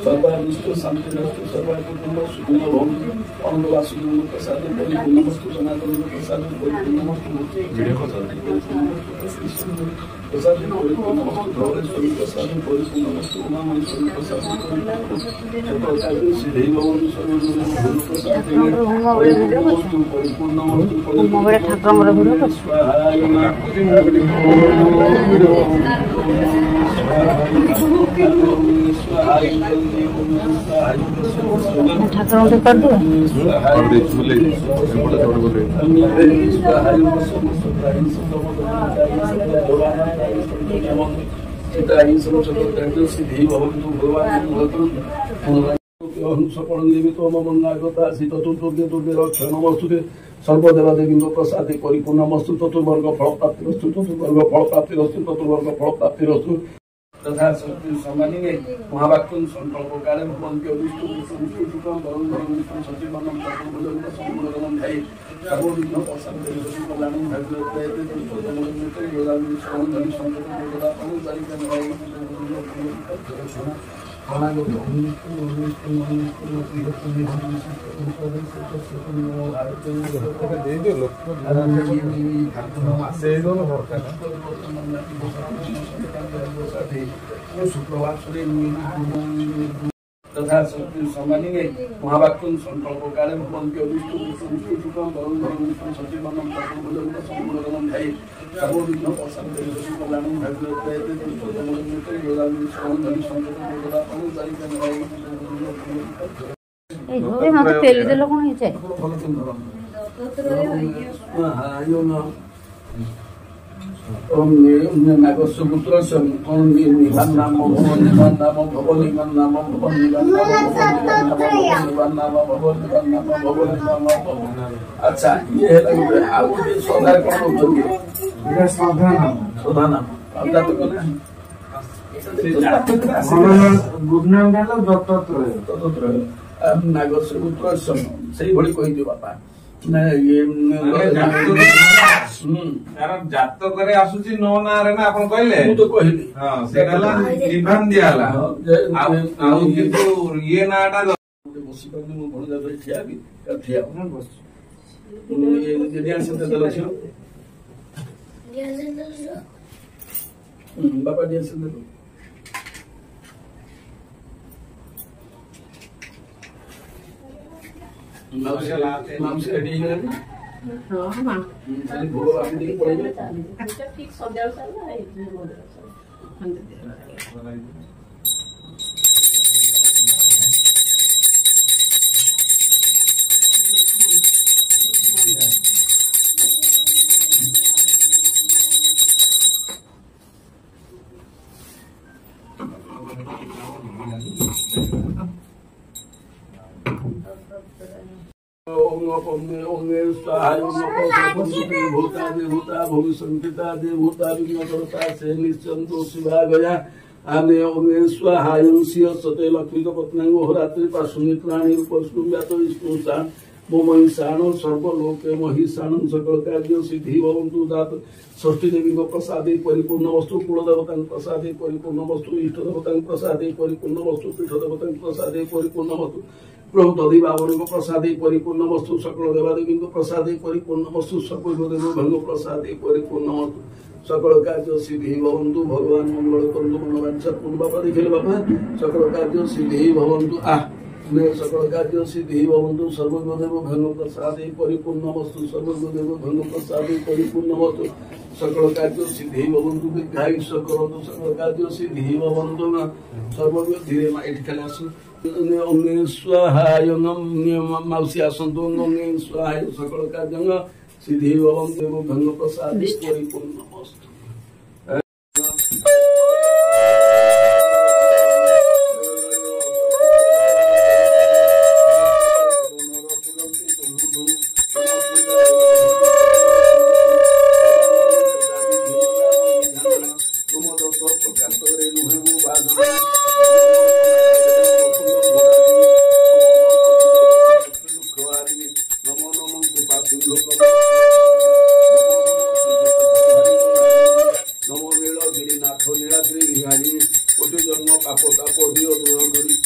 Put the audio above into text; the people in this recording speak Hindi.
सर्वादुष्ट शांतिरस्तु सर्वकुटुंब सुखिनो भवन्तु अन्नवासुदेव प्रसाद परिपूर्णमस्तु सनातन प्रसाद परिपूर्णमस्तु प्रसाद परिपूर्णमस्तु धवलेश्वरी प्रसाद परिपूर्णमस्तु उमामहेश्वरी प्रसाद परिपूर्णमस्तु श्री भगवान सर्वगुरु प्रसाद परिपूर्णमस्तु ठाकुर कर दो सर्वदेवा देवी प्रसाद परिपूर्णमस्तु चतुर्वर्ग फल प्राप्तिरस्तु चतुर्वर्ग फल प्राप्तिरस्तु चतुर्वर्ग फल प्राप्तिरस्तु तथा सम्मानिने महावाक्यं संकल्प कार्यं भवन्ति विष्णु विष्णु सुखं वरुण विष्णु सचिवनं तत्त्वबोधं संपूर्णं ध्याय सर्वविघ्न प्रशान्ति कल्याणं भगवते पुष्पतमोदते योदामि श्रवणं संकल्पं योदा अनुदारिकं ध्याय तथा सम्मानिने महावाक्यं संकल्प कार्यं भवन्ति विष्णु विष्णु सुखं वरुण विष्णु सचिवनं तत्त्वबोधं संपूर्णं ध्याय सर्वविघ्न प्रशान्ति कल्याणं भगवते पुष्पतमोदते योदामि श्रवणं संकल्पं योदा अनुदारिकं ध्याय ए घरे मते पेली देलो कोन हिचे ओम नागस्य पुत्रस्य ओम निवान नाम भगवान निवान नाम भगवान निवान नाम भगवान निवान नाम भगवान निवान नाम। अच्छा ये है लगे आउ जे सदा कोन होतंगे ये सदा नाम आउता तो कोन गुणनाम डालो दत्तत्र नागस्य पुत्रस्य सही भली कहि दियो बापा ना ये कारण जातक रे आसुची नो ना रे ना आपण कहले मु तो कहली हां सेला निभान दियाला आउ किंतु ये नाटा बसी पर मु भण जा ठिया भी ठिया बस ये ध्यान से दलो छ बापा ध्यान से दलो मामसे रेडी है हां मां चल भोग आप देख पड़ेगा ठीक सजाओ साला है भविष्यता देवता विघ्नकर्ता से निश्चंतो शिवा गया आने ओमे स्वाहायं सियसते लक्ष्मी पत्नांग होरात्रि पाशुमित्राणि उपस्कुम्यात विष्णुसा मोमहिषाण सर्वलोके महिषाण सकल कार्य सिद्धि भवन्तु दात षष्ठी देवी प्रसादे परिपूर्ण वस्तु कुलदेवता प्रसादे परिपूर्ण वस्तु इष्ट देवता प्रसादे परिपूर्ण वस्तु पीठ देवता प्रसादे परिपूर्ण वस्तु प्रभु दधि बावन प्रसादे परिपूर्ण वस्तु सकल देवादेवी प्रसादे परिपूर्ण वस्तु सकल देव भंग प्रसादे परिपूर्ण वस्तु सकल कार्य सिद्धि भवन्तु भगवान मंगल करतु मनोवांछा पूर्ण बापा देखिले बापा सकल कार्य सिद्धि भवन्तु सकल कार्य सिद्धि भवन्तु सर्वदेव भंग प्रसादे परिपूर्ण वस्तु सर्वदेव भंग प्रसादे परिपूर्ण वस्तु सकल कार्य सिद्धि भवन्तु दीर्घायुष्य करतु सकल कार्य सिद्धि भवन्तु सर्वदेव धीरे एठी खाली आसु ओंगे स्वाहाय माउसी आसन्तु ओंगे स्वाहाय सकल कार्य सिद्धि भवन्तु भंग प्रसादे परिपूर्ण वस्तु Look ଅଧିକ ଧୂଆଁ କରି